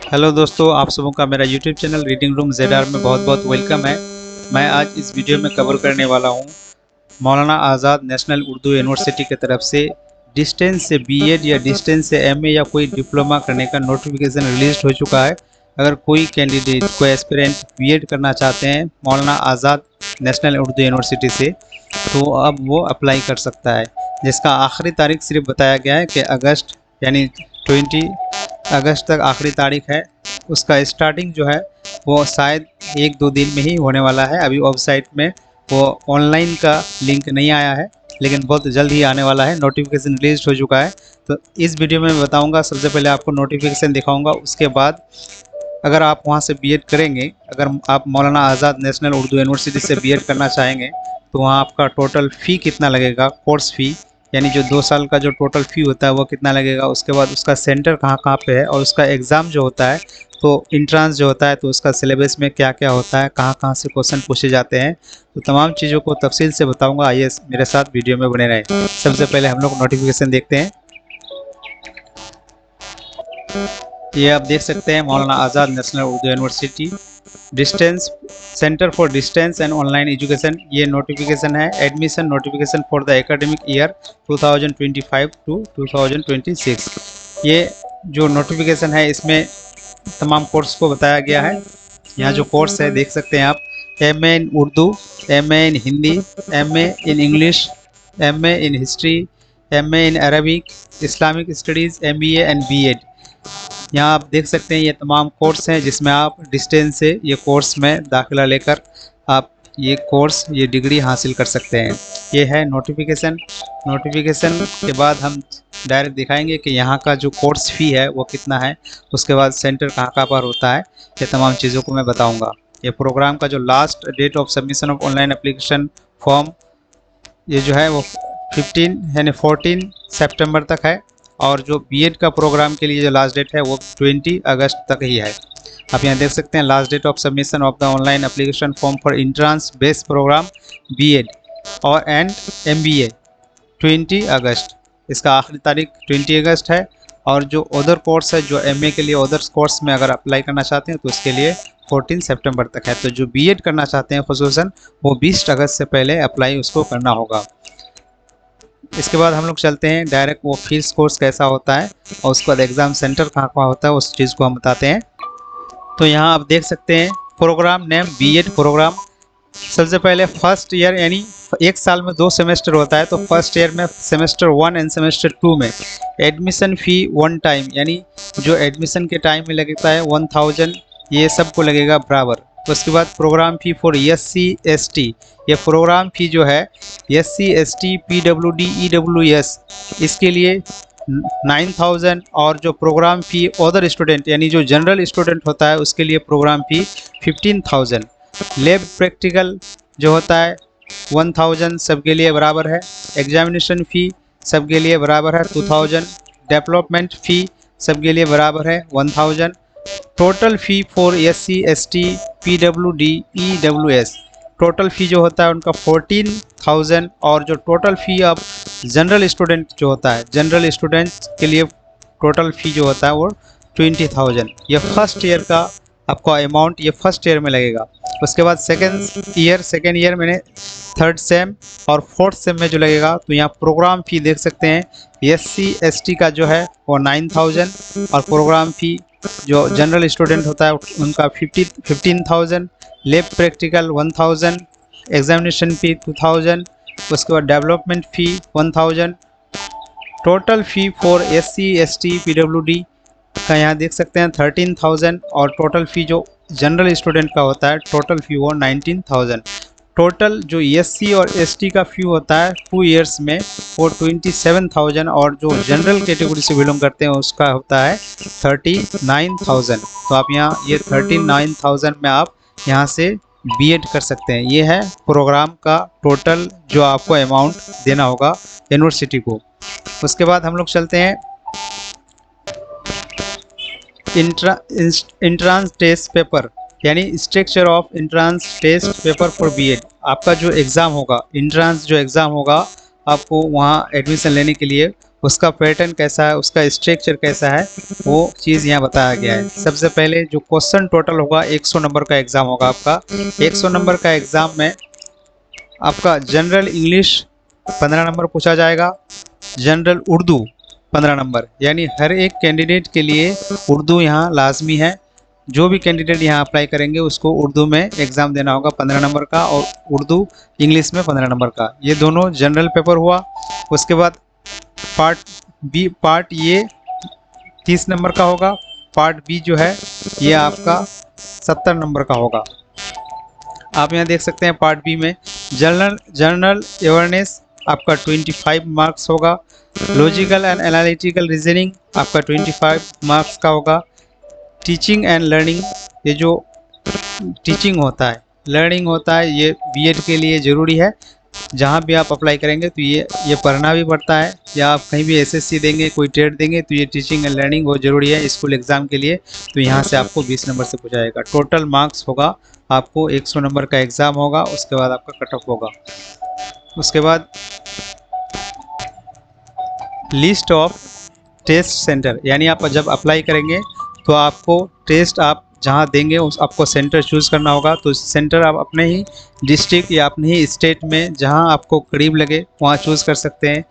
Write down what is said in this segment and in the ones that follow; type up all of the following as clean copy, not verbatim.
Hello दोस्तों, आप सबों का मेरा YouTube channel reading room ZR में बहुत बहुत वेलकम है। मैं आज इस वीडियो में कवर करने वाला हूँ मौलाना आज़ाद नेशनल उर्दू यूनिवर्सिटी की तरफ से डिस्टेंस से बीएड या डिस्टेंस से एमए या कोई डिप्लोमा करने का नोटिफिकेशन रिलीज हो चुका है। अगर कोई कैंडिडेट कोई एस्पिरेंट बीएड करना चाहते हैं मौलाना आज़ाद नेशनल उर्दू यूनिवर्सिटी से, तो अब वो अप्लाई कर सकता है, जिसका आखिरी तारीख सिर्फ बताया गया है कि अगस्त यानी 20 अगस्त तक आखिरी तारीख है। उसका स्टार्टिंग जो है वो शायद 1-2 दिन में ही होने वाला है। अभी वेबसाइट में वो ऑनलाइन का लिंक नहीं आया है, लेकिन बहुत जल्द ही आने वाला है। नोटिफिकेशन रिलीज हो चुका है। तो इस वीडियो में मैं बताऊंगा, सबसे पहले आपको नोटिफिकेशन दिखाऊंगा, उसके बाद अगर आप वहां से बीएड करेंगे, अगर आप मौलाना आज़ाद नेशनल उर्दू यूनिवर्सिटी से बीएड करना चाहेंगे तो वहाँ आपका टोटल फ़ी कितना लगेगा, कोर्स फ़ी यानी जो 2 साल का जो टोटल फ़ी होता है वो कितना लगेगा, उसके बाद उसका सेंटर कहाँ कहाँ पे है, और उसका एग्ज़ाम जो होता है तो इंट्रांस जो होता है तो उसका सिलेबस में क्या क्या होता है, कहाँ कहाँ से क्वेश्चन पूछे जाते हैं, तो तमाम चीज़ों को तफसील से बताऊँगा। आइए मेरे साथ वीडियो में बने रहें। सबसे पहले हम लोग नोटिफिकेशन देखते हैं। ये आप देख सकते हैं Maulana Azad national Urdu university distance centre for distance and online education, ये नोटिफिकेशन है। Admission notification for the academic year 2025 to 2026। ये जो नोटिफिकेशन है इसमें तमाम कोर्स को बताया गया है। यहाँ जो कोर्स है देख सकते हैं आप, MA in Urdu, MA in Hindi, MA in English, MA in history, MA in Arabic, Islamic studies, MBA and BEd. यहाँ आप देख सकते हैं ये तमाम कोर्स हैं जिसमें आप डिस्टेंस से ये कोर्स में दाखिला लेकर आप ये डिग्री हासिल कर सकते हैं। ये है नोटिफिकेशन। नोटिफिकेशन के बाद हम डायरेक्ट दिखाएंगे कि यहाँ का जो कोर्स फ़ी है वो कितना है, उसके बाद सेंटर कहाँ कहाँ पर होता है, ये तमाम चीज़ों को मैं बताऊँगा। ये प्रोग्राम का जो last date of submission of online application form ये जो है वो 14 सितंबर तक है, और जो बीएड का प्रोग्राम के लिए जो लास्ट डेट है वो 20 अगस्त तक ही है। आप यहाँ देख सकते हैं last date of submission of the online application form for entrance based program BEd और एंड एमबीए 20 अगस्त। इसका आखिरी तारीख 20 अगस्त है। और जो अदर कोर्स है, जो एमए के लिए अदर कोर्स में अगर अप्लाई करना चाहते हैं तो उसके लिए 14 सितंबर तक है। तो जो बीएड करना चाहते हैं खुसूसन वो 20 अगस्त से पहले अप्लाई उसको करना होगा। इसके बाद हम लोग चलते हैं डायरेक्ट वो फीस कोर्स कैसा होता है और उसके बाद एग्ज़ाम सेंटर कहाँ कहाँ होता है उस चीज़ को हम बताते हैं। तो यहाँ आप देख सकते हैं प्रोग्राम नेम बीएड प्रोग्राम। सबसे पहले फर्स्ट ईयर यानी एक साल में 2 सेमेस्टर होता है, तो फर्स्ट ईयर में सेमेस्टर 1 एंड सेमेस्टर 2 में एडमिशन फ़ी 1 टाइम यानी जो एडमिशन के टाइम में लगता है 1000, ये सबको लगेगा बराबर। उसके बाद प्रोग्राम फ़ी फॉर SC/ST, ये प्रोग्राम फ़ी जो है SC/ST PWD EWS इसके लिए 9000, और जो प्रोग्राम फ़ी अदर स्टूडेंट यानी जो जनरल स्टूडेंट होता है उसके लिए प्रोग्राम फ़ी 15000। लैब प्रैक्टिकल जो होता है 1000 सबके लिए बराबर है। एग्जामिनेशन फ़ी सबके लिए बराबर है 2000। डेवलपमेंट फ़ी सबके लिए बराबर है 1000। Total fee for SC/ST PWD EWS total fee जो होता है उनका 14000, और जो टोटल फ़ी अब जनरल स्टूडेंट जो होता है जनरल स्टूडेंट के लिए टोटल फ़ी जो होता है वो 20000। ये फर्स्ट ईयर का आपका अमाउंट ये फर्स्ट ईयर में लगेगा। उसके बाद सेकेंड ईयर में थर्ड सेम और फोर्थ सेम में जो लगेगा, तो यहाँ प्रोग्राम फ़ी देख सकते हैं SC/ST का जो है वो 9000, और प्रोग्राम फ़ी जो जनरल स्टूडेंट होता है उनका 15,000। लैब प्रैक्टिकल 1000, एग्जामिनेशन फ़ी 2000, उसके बाद development fee 1000। Total fee for SC/ST PWD का यहाँ देख सकते हैं 13,000, और टोटल फ़ी जो जनरल स्टूडेंट का होता है टोटल फ़ी वो 19,000। टोटल जो SC और ST का फ़ी होता है 2 ईयर्स में वो 27,000, और जो जनरल कैटेगरी से बिलोंग करते हैं उसका होता है 39,000। तो आप यहाँ ये 39,000 में आप यहाँ से बीएड कर सकते हैं। ये है प्रोग्राम का टोटल जो आपको अमाउंट देना होगा यूनिवर्सिटी को। उसके बाद हम लोग चलते हैं इंट्रांस टेस्ट पेपर यानी structure of entrance test paper for BEd. आपका जो एग्ज़ाम होगा इंट्रांस जो एग्ज़ाम होगा आपको वहाँ एडमिशन लेने के लिए उसका पैटर्न कैसा है, उसका स्ट्रक्चर कैसा है, वो चीज़ यहाँ बताया गया है। सबसे पहले जो क्वेश्चन टोटल होगा 100 नंबर का एग्ज़ाम होगा आपका। 100 नंबर का एग्ज़ाम में आपका जनरल इंग्लिश 15 नंबर पूछा जाएगा, जनरल उर्दू 15 नंबर, यानी हर एक कैंडिडेट के लिए उर्दू यहाँ लाजमी है। जो भी कैंडिडेट यहाँ अप्लाई करेंगे उसको उर्दू में एग्ज़ाम देना होगा 15 नंबर का, और उर्दू इंग्लिश में 15 नंबर का। ये दोनों जनरल पेपर हुआ। उसके बाद पार्ट ये 30 नंबर का होगा। पार्ट बी जो है ये आपका 70 नंबर का होगा। आप यहाँ देख सकते हैं पार्ट बी में जनरल अवेयरनेस आपका 25 मार्क्स होगा। लॉजिकल एंड एनालिटिकल रीजनिंग आपका 25 मार्क्स का होगा। टीचिंग एंड लर्निंग, ये जो टीचिंग होता है, लर्निंग होता है, ये बीएड के लिए ज़रूरी है। जहाँ भी आप अप्लाई करेंगे तो ये पढ़ना भी पड़ता है, या आप कहीं भी एसएससी देंगे, कोई टेट देंगे, तो ये टीचिंग एंड लर्निंग बहुत ज़रूरी है स्कूल एग्ज़ाम के लिए। तो यहाँ से आपको 20 नंबर से पूछा जाएगा। टोटल मार्क्स होगा आपको 100 नंबर का एग्ज़ाम होगा। उसके बाद आपका कट ऑफ होगा। उसके बाद लिस्ट ऑफ टेस्ट सेंटर, यानी आप जब अप्लाई करेंगे तो आपको टेस्ट आप जहाँ देंगे उस आपको सेंटर चूज़ करना होगा। तो सेंटर आप अपने ही डिस्ट्रिक्ट या अपने ही स्टेट में जहाँ आपको करीब लगे वहाँ चूज़ कर सकते हैं।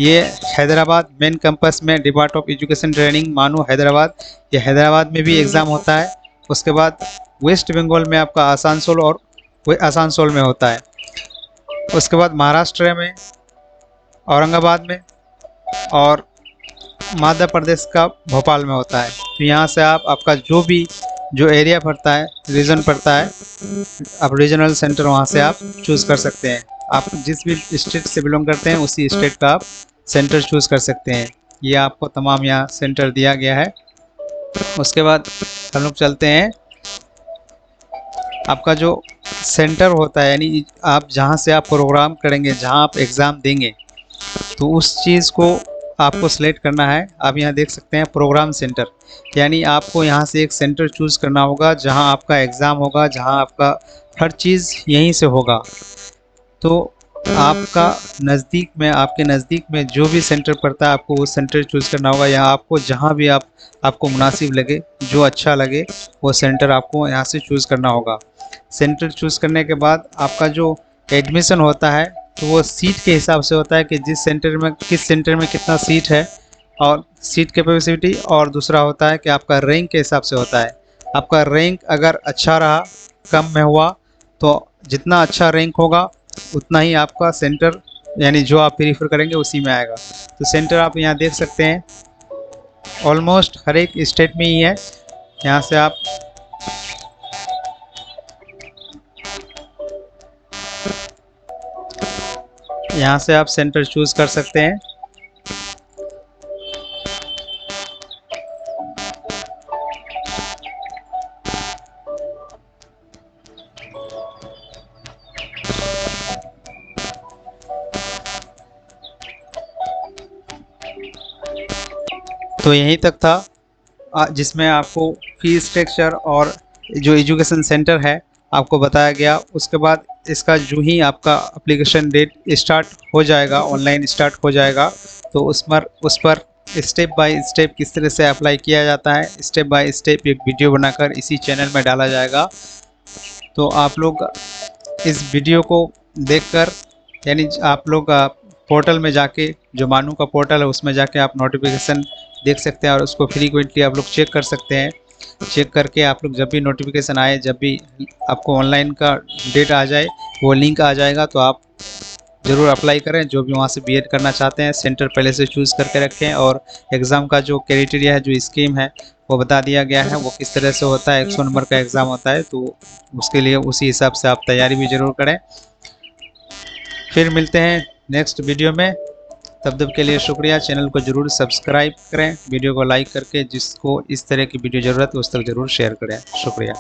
ये हैदराबाद मेन कैंपस में डिपार्ट ऑफ एजुकेशन ट्रेनिंग मानू हैदराबाद, ये हैदराबाद में भी एग्ज़ाम होता है। उसके बाद वेस्ट बंगाल में आपका आसानसोल, और आसानसोल में होता है। उसके बाद महाराष्ट्र में औरंगाबाद में, और मध्य प्रदेश का भोपाल में होता है। तो यहाँ से आपका जो एरिया पड़ता है, रीजन पड़ता है, आप रीजनल सेंटर वहाँ से आप चूज़ कर सकते हैं। आप जिस भी स्टेट से बिलोंग करते हैं उसी स्टेट का आप सेंटर चूज़ कर सकते हैं। ये आपको तमाम यहाँ सेंटर दिया गया है। उसके बाद हम लोग चलते हैं, आपका जो सेंटर होता है, यानी आप जहाँ से आप प्रोग्राम करेंगे, जहाँ आप एग्ज़ाम देंगे, तो उस चीज़ को आपको सेलेक्ट करना है। आप यहाँ देख सकते हैं प्रोग्राम सेंटर, यानी आपको यहाँ से एक सेंटर चूज़ करना होगा जहाँ आपका एग्ज़ाम होगा, जहाँ आपका हर चीज़ यहीं से होगा। तो आपका नज़दीक में, आपके नज़दीक में जो भी सेंटर पड़ता है आपको वो सेंटर चूज़ करना होगा। या आपको जहाँ भी आपको मुनासिब लगे, जो अच्छा लगे, वो सेंटर आपको यहाँ से चूज़ करना होगा। सेंटर चूज़ करने के बाद आपका जो एडमिशन होता है तो वो सीट के हिसाब से होता है कि किस सेंटर में कितना सीट है, और सीट कैपेसिटी। और दूसरा होता है कि आपका रैंक के हिसाब से होता है। आपका रैंक अगर अच्छा रहा, कम में हुआ, तो जितना अच्छा रैंक होगा उतना ही आपका सेंटर, यानी जो आप प्रीफर करेंगे उसी में आएगा। तो सेंटर आप यहाँ देख सकते हैं ऑलमोस्ट हर एक स्टेट में ही है। यहाँ से आप सेंटर चूज़ कर सकते हैं। तो यहीं तक था, जिसमें आपको फीस स्ट्रक्चर और जो एजुकेशन सेंटर है आपको बताया गया। उसके बाद इसका जो ही आपका एप्लीकेशन डेट स्टार्ट हो जाएगा, ऑनलाइन स्टार्ट हो जाएगा, तो उस पर स्टेप बाय स्टेप किस तरह से अप्लाई किया जाता है, स्टेप बाय स्टेप एक वीडियो बनाकर इसी चैनल में डाला जाएगा। तो आप लोग इस वीडियो को देखकर, यानी आप लोग पोर्टल में जाके, जो मानू का पोर्टल है उसमें जाके आप नोटिफिकेशन देख सकते हैं, और उसको फ्रीक्वेंटली आप लोग चेक कर सकते हैं। चेक करके आप लोग जब भी नोटिफिकेशन आए, जब भी आपको ऑनलाइन का डेट आ जाए, वो लिंक आ जाएगा, तो आप ज़रूर अप्लाई करें। जो भी वहाँ से बीएड करना चाहते हैं, सेंटर पहले से चूज़ करके रखें, और एग्ज़ाम का जो क्राइटेरिया है, जो स्कीम है, वो बता दिया गया है, वो किस तरह से होता है। 100 नंबर का एग्ज़ाम होता है, तो उसके लिए उसी हिसाब से आप तैयारी भी ज़रूर करें। फिर मिलते हैं नेक्स्ट वीडियो में, तब तक के लिए शुक्रिया। चैनल को ज़रूर सब्सक्राइब करें, वीडियो को लाइक करके जिसको इस तरह की वीडियो ज़रूरत है उस तक ज़रूर शेयर करें। शुक्रिया।